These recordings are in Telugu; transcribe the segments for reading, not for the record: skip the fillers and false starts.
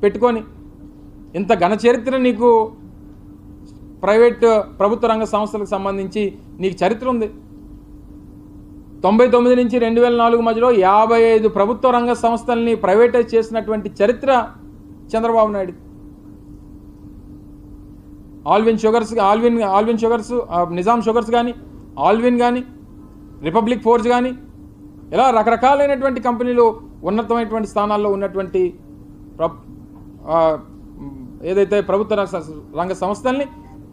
పెట్టుకొని ఇంత ఘన చరిత్ర నీకు ప్రభుత్వ రంగ సంస్థలకు సంబంధించి నీకు చరిత్ర ఉంది. 99 నుంచి 2004 మధ్యలో 55 ప్రభుత్వ రంగ సంస్థల్ని ప్రైవేటైజ్ చేసినటువంటి చరిత్ర చంద్రబాబు నాయుడు. ఆల్విన్ షుగర్స్, నిజాం షుగర్స్ కానీ, ఆల్విన్ కానీ, రిపబ్లిక్ ఫోర్స్ కానీ, ఇలా రకరకాలైనటువంటి కంపెనీలు ఉన్నతమైనటువంటి స్థానాల్లో ఉన్నటువంటి ఏదైతే ప్రభుత్వ రంగ సంస్థల్ని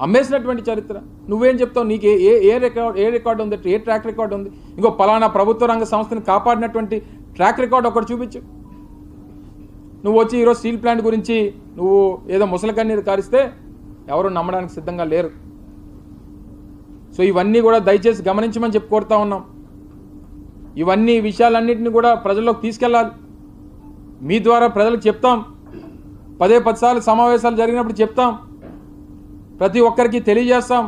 అమ్మేసినటువంటి చరిత్ర. నువ్వేం చెప్తావు? నీకు ఏ రికార్డు ఉంది, ఏ ట్రాక్ రికార్డు ఉంది? ఇంకో పలానా ప్రభుత్వ రంగ సంస్థని కాపాడినటువంటి ట్రాక్ రికార్డు ఒకటి చూపించు. నువ్వు వచ్చి ఈరోజు స్టీల్ ప్లాంట్ గురించి నువ్వు ఏదో ముసలకన్నీరు కారిస్తే ఎవరు నమ్మడానికి సిద్ధంగా లేరు. సో ఇవన్నీ కూడా దయచేసి గమనించమని చెప్పి కోరుతా ఉన్నాం. ఇవన్నీ విషయాలన్నింటినీ కూడా ప్రజల్లోకి తీసుకెళ్ళాలి. మీ ద్వారా ప్రజలకు చెప్తాం, 10 సార్లు సమావేశాలు జరిగినప్పుడు చెప్తాం, ప్రతి ఒక్కరికి తెలియజేస్తాం,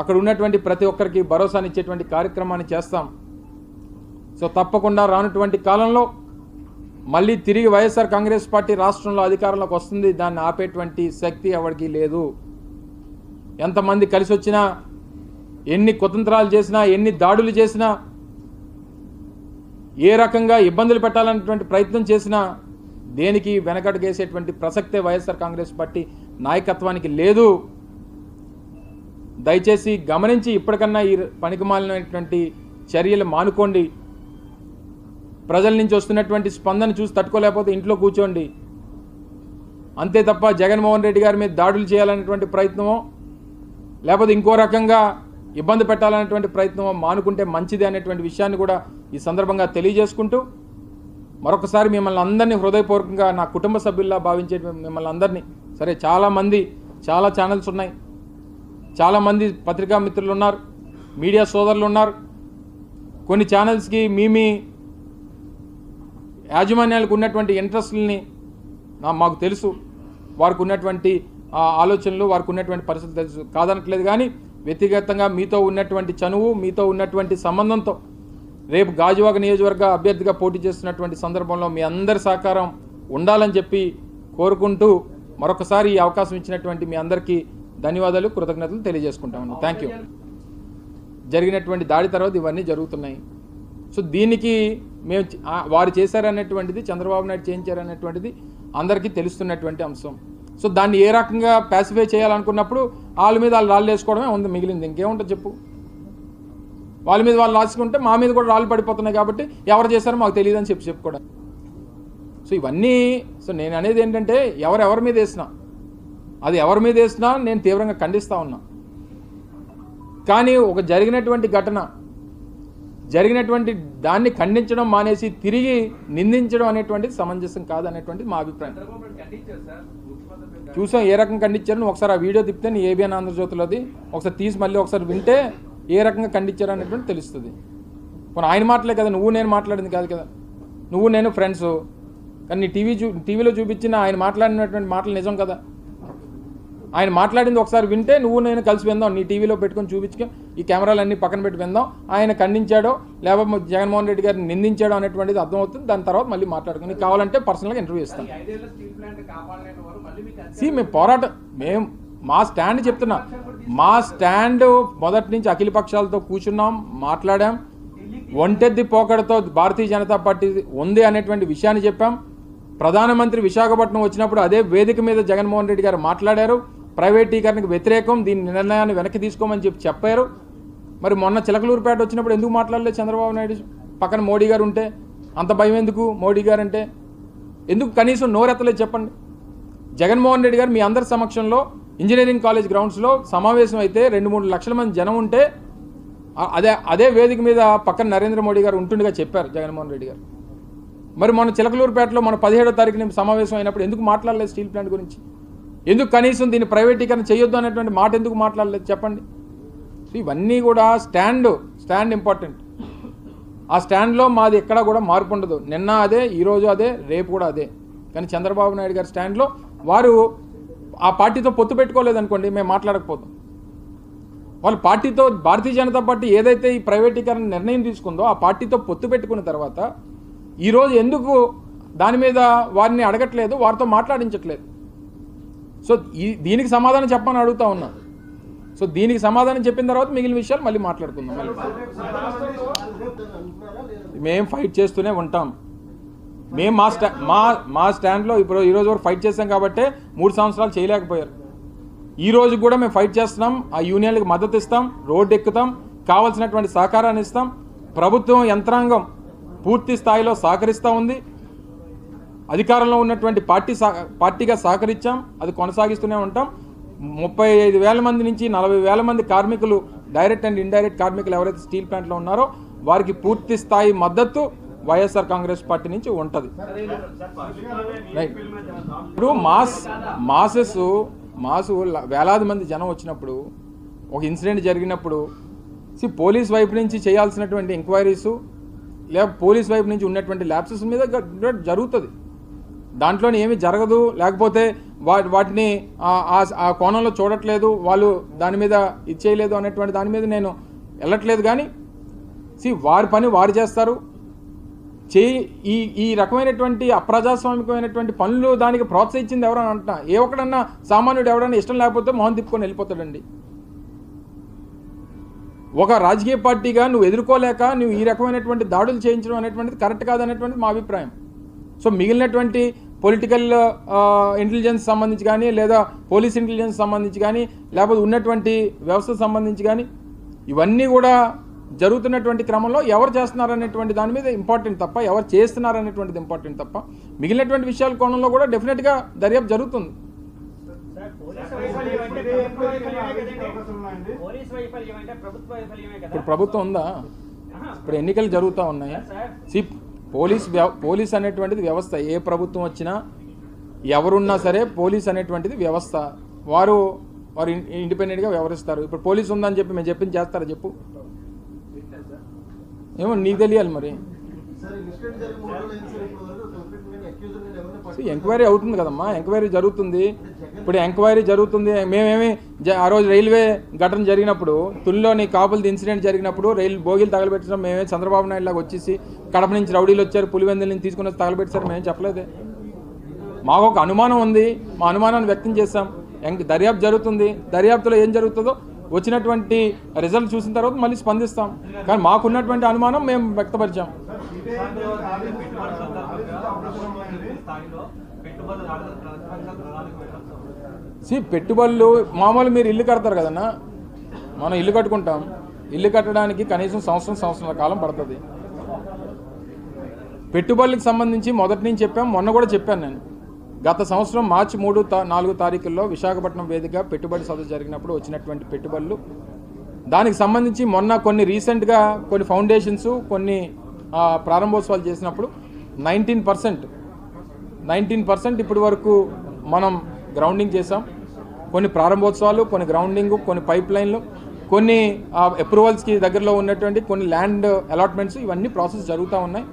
అక్కడ ఉన్నటువంటి ప్రతి ఒక్కరికి భరోసానిచ్చేటువంటి కార్యక్రమాన్ని చేస్తాం. సో తప్పకుండా రానటువంటి కాలంలో మళ్ళీ తిరిగి వైఎస్ఆర్ కాంగ్రెస్ పార్టీ రాష్ట్రంలో అధికారంలోకి వస్తుంది. దాన్ని ఆపేటువంటి శక్తి ఎవరికి లేదు. ఎంతమంది కలిసి వచ్చినా, ఎన్ని కుతంత్రాలు చేసినా, ఎన్ని దాడులు చేసినా, ఏ రకంగా ఇబ్బందులు పెట్టాలనేటువంటి ప్రయత్నం చేసినా దేనికి వెనకడుగేసేటువంటి ప్రసక్తే వైఎస్ఆర్ కాంగ్రెస్ పార్టీ నాయకత్వానికి లేదు. దయచేసి గమనించి ఇప్పటికన్నా ఈ పనికిమాలినటువంటి చర్యలు మానుకోండి. ప్రజల నుంచి వస్తున్నటువంటి స్పందన చూసి తట్టుకోలేకపోతే ఇంట్లో కూర్చోండి. అంతే తప్ప జగన్మోహన్ రెడ్డి గారి మీద దాడులు చేయాలనేటువంటి ప్రయత్నమో లేకపోతే ఇంకో రకంగా ఇబ్బంది పెట్టాలనేటువంటి ప్రయత్నమో మానుకుంటే మంచిది అనేటువంటి విషయాన్ని కూడా ఈ సందర్భంగా తెలియజేసుకుంటూ మరొకసారి మిమ్మల్ని అందరినీ హృదయపూర్వకంగా నా కుటుంబ సభ్యుల్లా భావించే మిమ్మల్ని అందరినీ, సరే చాలామంది చాలా ఛానల్స్ ఉన్నాయి, చాలామంది పత్రికా మిత్రులు ఉన్నారు, మీడియా సోదరులు ఉన్నారు. కొన్ని ఛానల్స్కి మీ యాజమాన్యాలకు ఉన్నటువంటి ఇంట్రెస్ట్లని మాకు తెలుసు, వారికి ఉన్నటువంటి ఆలోచనలు, వారికి ఉన్నటువంటి పరిస్థితులు తెలుసు, కాదనట్లేదు. కానీ వ్యక్తిగతంగా మీతో ఉన్నటువంటి చనువు, మీతో ఉన్నటువంటి సంబంధంతో రేపు గాజువాక నియోజకవర్గ అభ్యర్థిగా పోటీ చేస్తున్నటువంటి సందర్భంలో మీ అందరి సహకారం ఉండాలని చెప్పి కోరుకుంటూ మరొకసారి ఈ అవకాశం ఇచ్చినటువంటి మీ అందరికీ ధన్యవాదాలు, కృతజ్ఞతలు తెలియజేసుకుంటామని. Thank you. జరిగినటువంటి దాడి తర్వాత ఇవన్నీ జరుగుతున్నాయి. సో దీనికి మేము వారు చేశారనేటువంటిది, చంద్రబాబు నాయుడు చేయించారనేటువంటిది అందరికీ తెలుస్తున్నటువంటి అంశం. సో దాన్ని ఏ రకంగా ప్యాసిఫై చేయాలనుకున్నప్పుడు వాళ్ళ మీద వాళ్ళు రాళ్ళు వేసుకోవడమే ఉంది, మిగిలింది ఇంకేముంటుంది చెప్పు. వాళ్ళ మీద వాళ్ళు రాసుకుంటే మా మీద కూడా రాళ్ళు పడిపోతున్నాయి కాబట్టి ఎవరు చేశారో మాకు తెలియదని చెప్పుకోవడం. సో ఇవన్నీ నేను అనేది ఏంటంటే ఎవరి మీద వేసినా, అది ఎవరి మీద వేసినా నేను తీవ్రంగా ఖండిస్తూ ఉన్నా. కానీ ఒక జరిగినటువంటి ఘటన, జరిగినటువంటి దాన్ని ఖండించడం మానేసి తిరిగి నిందించడం అనేటువంటిది సమంజసం కాదనేటువంటిది మా అభిప్రాయం. చూసాం ఏ రకంగా ఖండించారని. ఒకసారి ఆ వీడియో తిప్పితే నీ ఏబిఎన్ ఆంధ్రజ్యోతిలోది ఒకసారి తీసి మళ్ళీ ఒకసారి వింటే ఏ రకంగా ఖండించారు అనేటువంటి తెలుస్తుంది. పోనీ ఆయన మాటలే కదా, నువ్వు నేను మాట్లాడింది కాదు కదా. నువ్వు నేను ఫ్రెండ్స్, కానీ నీ టీవీలో చూపించిన ఆయన మాట్లాడినటువంటి మాటలు నిజం కదా. ఆయన మాట్లాడింది ఒకసారి వింటే నువ్వు నేను కలిసి విందాం, నీ టీవీలో పెట్టుకొని చూపించుకో, ఈ కెమెరాలన్నీ పక్కన పెట్టి విందాం. ఆయన ఖండించాడో లేకపోతే జగన్మోహన్ రెడ్డి గారిని నిందించాడో అనేటువంటిది అర్థమవుతుంది. దాని తర్వాత మళ్ళీ మాట్లాడుకుని కావాలంటే పర్సనల్గా ఇంటర్వ్యూ ఇస్తాం. మేము పోరాటం, మా స్టాండ్ చెప్తున్నా, మా స్టాండ్ మొదటి నుంచి అఖిల పక్షాలతో కూర్చున్నాం, మాట్లాడాం. ఒంటెద్ది పోకడతో భారతీయ జనతా పార్టీ ఉంది అనేటువంటి విషయాన్ని చెప్పాం. ప్రధానమంత్రి విశాఖపట్నం వచ్చినప్పుడు అదే వేదిక మీద జగన్మోహన్ రెడ్డి గారు మాట్లాడారు. ప్రైవేటీకరణకు వ్యతిరేకం, దీని నిర్ణయాన్ని వెనక్కి తీసుకోమని చెప్పారు. మరి మొన్న చిలకలూరుపేట వచ్చినప్పుడు ఎందుకు మాట్లాడలేదు చంద్రబాబు నాయుడు? పక్కన మోడీ గారు ఉంటే అంత భయం ఎందుకు? మోడీ గారు అంటే ఎందుకు కనీసం నోరెత్తలేదు చెప్పండి. జగన్మోహన్ రెడ్డి గారు మీ అందరి సమక్షంలో ఇంజనీరింగ్ కాలేజ్ గ్రౌండ్స్లో సమావేశం అయితే 2-3 లక్షల మంది జనం ఉంటే అదే వేదిక మీద పక్కన నరేంద్ర మోడీ గారు ఉంటుండగా చెప్పారు జగన్మోహన్ రెడ్డి గారు. మరి మన చిలకలూరుపేటలో మన 17వ తారీఖున సమావేశం అయినప్పుడు ఎందుకు మాట్లాడలేదు స్టీల్ ప్లాంట్ గురించి? ఎందుకు కనీసం దీన్ని ప్రైవేటీకరణ చేయొద్దు అనేటువంటి మాట ఎందుకు మాట్లాడలేదు చెప్పండి. సో ఇవన్నీ కూడా స్టాండ్ ఇంపార్టెంట్. ఆ స్టాండ్లో మాది ఎక్కడా కూడా మార్పు ఉండదు. నిన్న అదే, ఈరోజు అదే, రేపు కూడా అదే. కానీ చంద్రబాబు నాయుడు గారి స్టాండ్లో వారు ఆ పార్టీతో పొత్తు పెట్టుకోలేదనుకోండి, మేము మాట్లాడకపోతాం. వాళ్ళ పార్టీతో, భారతీయ జనతా పార్టీ ఏదైతే ఈ ప్రైవేటీకరణ నిర్ణయం తీసుకుందో ఆ పార్టీతో పొత్తు పెట్టుకున్న తర్వాత ఈరోజు ఎందుకు దాని మీద వారిని అడగట్లేదు, వారితో మాట్లాడించట్లేదు. సో దీనికి సమాధానం చెప్పమని అడుగుతా ఉన్నా. సో దీనికి సమాధానం చెప్పిన తర్వాత మిగిలిన విషయాలు మళ్ళీ మాట్లాడుకుందాం. మేము ఫైట్ చేస్తూనే ఉంటాం. మేము మా స్టాండ్లో ఇప్పుడు ఈరోజు వరకు ఫైట్ చేస్తాం కాబట్టి 3 సంవత్సరాలు చేయలేకపోయారు. ఈ రోజు కూడా మేము ఫైట్ చేస్తున్నాం. ఆ యూనియన్లకు మద్దతు ఇస్తాం, రోడ్డు ఎక్కుతాం, కావాల్సినటువంటి సహకారాన్ని ఇస్తాం. ప్రభుత్వం యంత్రాంగం పూర్తి స్థాయిలో సహకరిస్తూ ఉంది. అధికారంలో ఉన్నటువంటి పార్టీగా సహకరించాం, అది కొనసాగిస్తూనే ఉంటాం. 35,000 మంది నుంచి 40,000 మంది కార్మికులు, డైరెక్ట్ అండ్ ఇండైరెక్ట్ కార్మికులు ఎవరైతే స్టీల్ ప్లాంట్లో ఉన్నారో వారికి పూర్తి స్థాయి మద్దతు వైఎస్ఆర్ కాంగ్రెస్ పార్టీ నుంచి ఉంటుంది. ఇప్పుడు మాసు వేలాది మంది జనం వచ్చినప్పుడు, ఒక ఇన్సిడెంట్ జరిగినప్పుడు పోలీస్ వైపు నుంచి చేయాల్సినటువంటి ఎంక్వైరీసు లేదా పోలీస్ వైపు నుంచి ఉన్నటువంటి ల్యాప్సెస్ మీద జరుగుతుంది. దాంట్లోనే ఏమీ జరగదు, లేకపోతే వాటిని ఆ కోణంలో చూడట్లేదు, వాళ్ళు దాని మీద ఇది చేయలేదు అనేటువంటి దాని మీద నేను వెళ్ళట్లేదు. కానీ వారి పని వారు చేస్తారు. ఈ రకమైనటువంటి అప్రజాస్వామికమైనటువంటి పనులు దానికి ప్రోత్సహించింది ఎవరని అంటున్నా. ఏ ఒక్కడన్నా సామాన్యుడు ఎవడన్నా ఇష్టం లేకపోతే మొహం తిప్పుకొని వెళ్ళిపోతాడండి. ఒక రాజకీయ పార్టీగా నువ్వు ఎదుర్కోలేక నువ్వు ఈ రకమైనటువంటి దాడులు చేయించడం అనేటువంటిది కరెక్ట్ కాదనేటువంటిది మా అభిప్రాయం. సో మిగిలినటువంటి పొలిటికల్ ఇంటెలిజెన్స్ సంబంధించి కానీ, లేదా పోలీస్ ఇంటెలిజెన్స్ సంబంధించి కానీ, లేకపోతే ఉన్నటువంటి వ్యవస్థ సంబంధించి కానీ, ఇవన్నీ కూడా జరుగుతున్నటువంటి క్రమంలో ఎవరు చేస్తున్నారనేటువంటి దాని మీద ఇంపార్టెంట్ తప్ప, ఎవరు చేస్తున్నారనేటువంటిది ఇంపార్టెంట్ తప్ప, మిగిలినటువంటి విషయాల కోణంలో కూడా డెఫినెట్గా దర్యాప్తు జరుగుతుంది. ఇప్పుడు ప్రభుత్వం ఉందా? ఇప్పుడు ఎన్నికలు జరుగుతూ ఉన్నాయి. పోలీస్ అనేటువంటిది వ్యవస్థ. ఏ ప్రభుత్వం వచ్చినా ఎవరున్నా సరే పోలీస్ అనేటువంటిది వ్యవస్థ. వారు ఇండిపెండెంట్గా వ్యవహరిస్తారు. ఇప్పుడు పోలీసు ఉందని చెప్పి మేము చెప్పింది చేస్తారా చెప్పు? ఏమో నీకు తెలియాలి మరి. ఎంక్వైరీ అవుతుంది కదమ్మా, ఎంక్వైరీ జరుగుతుంది. ఇప్పుడు ఎంక్వైరీ జరుగుతుంది. మేమేమి ఆ రోజు రైల్వే ఘటన జరిగినప్పుడు, తుల్లిలోని కాపులది ఇన్సిడెంట్ జరిగినప్పుడు రైలు బోగీలు తగలబెట్టడం మేమే చంద్రబాబు నాయుడు లాగా వచ్చేసి కడప నుంచి రౌడీలు వచ్చారు, పులివెందుల నుంచి తీసుకుని వచ్చి తగలబెట్టారు మేమేం చెప్పలేదే. మాకు ఒక అనుమానం ఉంది, మా అనుమానాన్ని వ్యక్తం చేశాం. దర్యాప్తు జరుగుతుంది. దర్యాప్తులో ఏం జరుగుతుందో వచ్చినటువంటి రిజల్ట్ చూసిన తర్వాత మళ్ళీ స్పందిస్తాం. కానీ మాకున్నటువంటి అనుమానం మేము వ్యక్తపరిచాం. పెట్టుబడులు మామూలు మీరు ఇల్లు కడతారు కదన్నా, మనం ఇల్లు కట్టుకుంటాం. ఇల్లు కట్టడానికి కనీసం సంవత్సరం కాలం పడుతుంది. పెట్టుబడులకు సంబంధించి మొదటి నుంచి చెప్పాం, మొన్న కూడా చెప్పాను నేను. గత సంవత్సరం మార్చి 3-4 తారీఖుల్లో విశాఖపట్నం వేదికగా పెట్టుబడి సదస్సు జరిగినప్పుడు వచ్చినటువంటి పెట్టుబడులు, దానికి సంబంధించి మొన్న కొన్ని రీసెంట్గా కొన్ని ఫౌండేషన్స్ కొన్ని ప్రారంభోత్సవాలు చేసినప్పుడు 19% ఇప్పటి వరకు మనం గ్రౌండింగ్ చేసాం. కొన్ని ప్రారంభోత్సవాలు, కొన్ని గ్రౌండింగ్, కొన్ని పైప్ లైన్లు, కొన్ని అప్రూవల్స్కి దగ్గరలో ఉన్నటువంటి కొన్ని ల్యాండ్ అలాట్మెంట్స్, ఇవన్నీ ప్రాసెస్ జరుగుతూ ఉన్నాయి.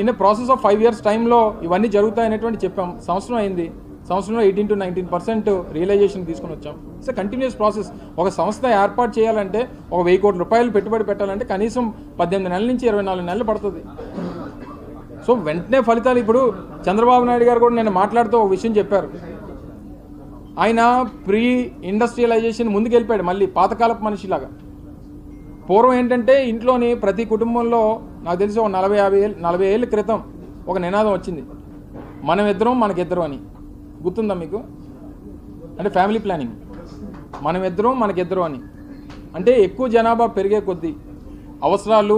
ఇన్ ప్రాసెస్ ఆఫ్ 5 years టైంలో ఇవన్నీ జరుగుతాయనేటువంటి చెప్పాం. సంవత్సరం అయింది. సంవత్సరంలో 18-19% రియలైజేషన్ తీసుకుని వచ్చాం. It's continuous process. ఒక సంస్థ ఏర్పాటు చేయాలంటే, ఒక 1000 కోట్ల రూపాయలు పెట్టుబడి పెట్టాలంటే కనీసం 18 నెలల నుంచి 24 నెలలు పడుతుంది. సో వెంటనే ఫలితాలు. ఇప్పుడు చంద్రబాబు నాయుడు గారు కూడా నేను మాట్లాడుతూ ఒక విషయం చెప్పారు. ఆయన ప్రీ ఇండస్ట్రియలైజేషన్ ముందుకు వెళ్ళిపోయాడు, మళ్ళీ పాతకాలపు మనిషిలాగా. పూర్వం ఏంటంటే ఇంట్లోని ప్రతి కుటుంబంలో నాకు తెలిసి ఒక 40 ఏళ్ళ క్రితం ఒక నినాదం వచ్చింది, మనం ఇద్దరం మనకిద్దరం అని. గుర్తుందా మీకు? అంటే ఫ్యామిలీ ప్లానింగ్, మనం ఇద్దరం మనకిద్దరం అని. అంటే ఎక్కువ జనాభా పెరిగే కొద్దీ అవసరాలు,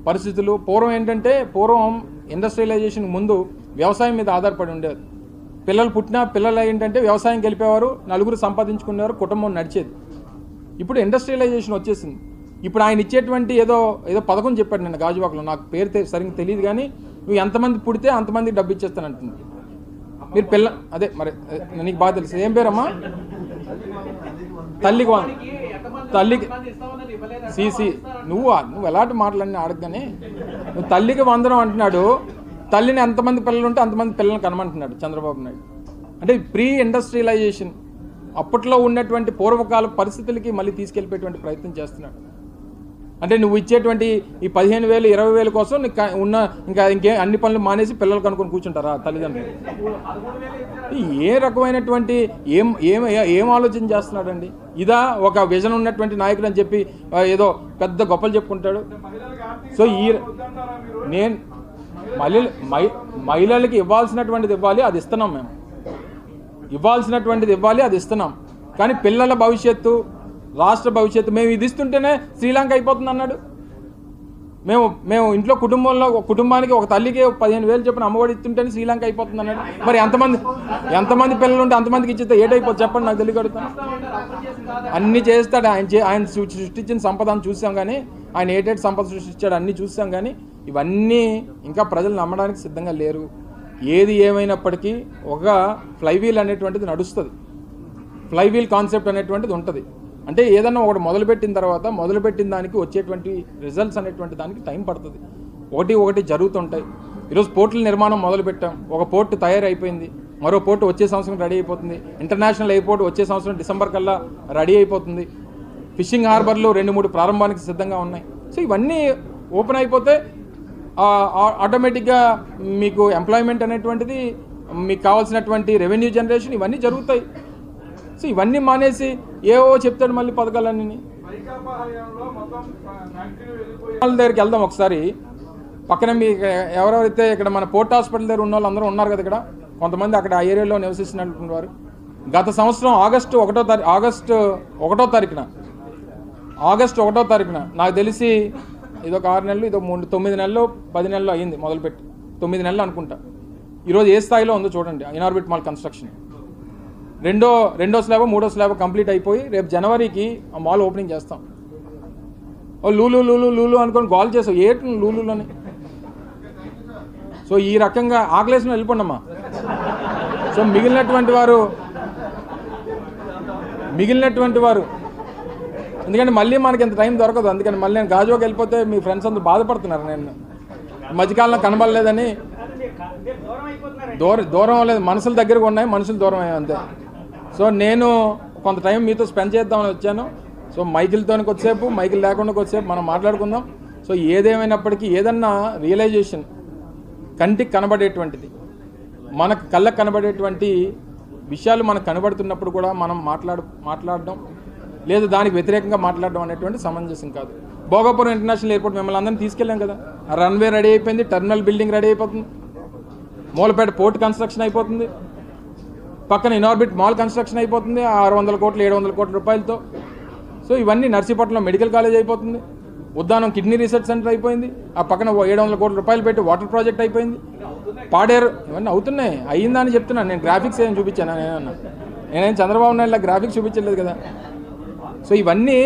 పరిస్థితులు. పూర్వం ఏంటంటే ఇండస్ట్రియలైజేషన్ ముందు వ్యవసాయం మీద ఆధారపడి ఉండేది. పిల్లలు ఏంటంటే వ్యవసాయంకి వెళ్ళిపోయేవారు, నలుగురు సంపాదించుకునేవారు, కుటుంబం నడిచేది. ఇప్పుడు ఇండస్ట్రియలైజేషన్ వచ్చేసింది. ఇప్పుడు ఆయన ఇచ్చేటువంటి ఏదో పథకం చెప్పాడు నిన్న గాజువాకలో, నాకు పేరు సరిగ్గా తెలియదు. కానీ నువ్వు ఎంతమంది పుడితే అంతమందికి డబ్బు ఇచ్చేస్తానంటుంది. మీరు అదే మరి నీకు బాగా తెలుసు. ఏం పేరమ్మా? తల్లికి సిసి. నువ్వు ఎలాంటి మాటలన్నీ అడగగానే నువ్వు తల్లికి 100 అంటున్నాడు. తల్లిని ఎంతమంది పిల్లలు ఉంటే అంతమంది పిల్లల్ని కనమంటున్నాడు చంద్రబాబు నాయుడు. అంటే ప్రీ ఇండస్ట్రియలైజేషన్ అప్పట్లో ఉన్నటువంటి పూర్వకాల పరిస్థితులకి మళ్ళీ తీసుకెళ్ళిపోయేటువంటి ప్రయత్నం చేస్తున్నాడు. అంటే నువ్వు ఇచ్చేటువంటి ఈ 15,000 20,000 కోసం ఇంకే అన్ని పనులు మానేసి పిల్లలు కనుక్కొని కూర్చుంటారా తల్లిదండ్రులు? ఏ రకమైనటువంటి ఏం ఆలోచన చేస్తున్నాడండి? ఇదా ఒక విజన్ ఉన్నటువంటి నాయకుడు అని చెప్పి ఏదో పెద్ద గొప్పలు చెప్పుకుంటాడు. సో నేను మహిళలకి ఇవ్వాల్సినటువంటిది ఇవ్వాలి, అది ఇస్తున్నాం. మేము ఇవ్వాల్సినటువంటిది ఇవ్వాలి, అది ఇస్తున్నాం. కానీ పిల్లల భవిష్యత్తు, రాష్ట్ర భవిష్యత్తు మేము ఇది ఇస్తుంటేనే శ్రీలంక అయిపోతుంది అన్నాడు. మేము ఇంట్లో కుటుంబానికి ఒక తల్లికి 15,000 చెప్పిన అమ్మఒడి ఇస్తుంటేనే శ్రీలంక అయిపోతుంది అన్నాడు. మరి ఎంతమంది పిల్లలు ఉంటే అంతమందికి ఇచ్చితే ఏటైపోతుంది చెప్పండి, నాకు తెలియగలుగుతాను. అన్నీ చేస్తాడు ఆయన సృష్టించిన సంపదను చూసాం, కానీ ఆయన ఏటేటి సంపద సృష్టించాడు అన్నీ చూసాం. కానీ ఇవన్నీ ఇంకా ప్రజలు నమ్మడానికి సిద్ధంగా లేరు. ఏది ఏమైనప్పటికీ ఒక ఫ్లైవీల్ అనేటువంటిది నడుస్తుంది, ఫ్లైవీల్ కాన్సెప్ట్ అనేటువంటిది ఉంటుంది. అంటే ఏదన్నా ఒకటి మొదలుపెట్టిన తర్వాత మొదలుపెట్టిన దానికి వచ్చేటువంటి రిజల్ట్స్ అనేటువంటి దానికి టైం పడుతుంది. ఒకటి జరుగుతుంటాయి. ఈరోజు పోర్టుల నిర్మాణం మొదలుపెట్టాం, ఒక పోర్టు తయారైపోయింది, మరో పోర్టు వచ్చే సంవత్సరం రెడీ అయిపోతుంది. ఇంటర్నేషనల్ ఎయిర్పోర్ట్ వచ్చే సంవత్సరం డిసెంబర్ కల్లా రెడీ అయిపోతుంది. ఫిషింగ్ హార్బర్లు 2-3 ప్రారంభానికి సిద్ధంగా ఉన్నాయి. సో ఇవన్నీ ఓపెన్ అయిపోతే ఆటోమేటిక్గా మీకు ఎంప్లాయ్మెంట్ అనేటువంటిది, మీకు కావాల్సినటువంటి రెవెన్యూ జనరేషన్ ఇవన్నీ జరుగుతాయి. సో ఇవన్నీ మానేసి ఏవో చెప్తాడు మళ్ళీ పథకాలన్నీ. వాళ్ళ దగ్గరికి వెళ్దాం ఒకసారి. పక్కన మీకు ఎవరెవరైతే ఇక్కడ మన పోర్ట్ హాస్పిటల్ దగ్గర ఉన్న వాళ్ళు అందరూ ఉన్నారు కదా, ఇక్కడ కొంతమంది అక్కడ ఆ ఏరియాలో నివసిస్తున్నటువంటి వారు గత సంవత్సరం ఆగస్టు 1వ తారీఖున నాకు తెలిసి ఇదొక 6 నెలలు, ఇదొక 9 నెలలు 10 నెలలు అయ్యింది మొదలుపెట్టి, 9 నెలలు అనుకుంటా. ఈరోజు ఏ స్థాయిలో ఉందో చూడండి. ఇనార్బిట్ మాల్ కన్స్ట్రక్షన్ రెండో స్లాబ్ 3వ స్లాబ్ కంప్లీట్ అయిపోయి రేపు జనవరికి ఆ మాల్ ఓపెనింగ్ చేస్తాం. లూలు అనుకొని గోల్ చేసావు ఏటు లూలులోని. సో ఈ రకంగా ఆకలేసిన వెళ్ళిపోండి అమ్మా. సో మిగిలినటువంటి వారు ఎందుకంటే మళ్ళీ మనకి ఎంత టైం దొరకదు. అందుకని మళ్ళీ నేను గాజువాకి వెళ్ళిపోతే మీ ఫ్రెండ్స్ అందరూ బాధపడుతున్నారు. నేను మధ్యకాలంలో కనబడలేదని. దూరం అవ్వలేదు, మనసులు దగ్గరగా ఉన్నాయి, మనుషులు దూరం అయ్యాయి అంతే. సో నేను కొంత టైం మీతో స్పెండ్ చేద్దామని వచ్చాను. సో మైకిల్తో కొద్దిసేపు, మైకిల్ లేకుండా కొద్దిసేపు మనం మాట్లాడుకుందాం. సో ఏదేమైనప్పటికీ ఏదన్నా రియలైజేషన్ కంటికి కనబడేటువంటిది, మనకు కళ్ళకు కనబడేటువంటి విషయాలు మనకు కనబడుతున్నప్పుడు కూడా మనం మాట్లాడడం లేదు, దానికి వ్యతిరేకంగా మాట్లాడడం అనేటువంటి సమంజసం కాదు. భోగాపురం ఇంటర్నేషనల్ ఎయిర్పోర్ట్ మిమ్మల్ని అందరినీ తీసుకెళ్ళాం కదా, ఆ రన్వే రెడీ అయిపోయింది, టెర్మినల్ బిల్డింగ్ రెడీ అయిపోతుంది, మూలపేట పోర్ట్ కన్స్ట్రక్షన్ అయిపోతుంది, పక్కన ఇనార్బిట్ మాల్ కన్స్ట్రక్షన్ అయిపోతుంది 600 కోట్లు 700 కోట్ల రూపాయలతో. సో ఇవన్నీ నర్సీపట్నంలో మెడికల్ కాలేజ్ అయిపోతుంది, ఉద్దానం కిడ్నీ రీసెర్చ్ సెంటర్ అయిపోయింది, ఆ పక్కన 700 కోట్ల రూపాయలు పెట్టి వాటర్ ప్రాజెక్ట్ అయిపోయింది, పాడేరు, ఇవన్నీ అవుతున్నాయి. అయ్యిందని చెప్తున్నాను నేను. గ్రాఫిక్స్ ఏం చూపించాను? నేనేం చంద్రబాబు నాయుడు గ్రాఫిక్స్ చూపించలేదు కదా. సో ఇవన్నీ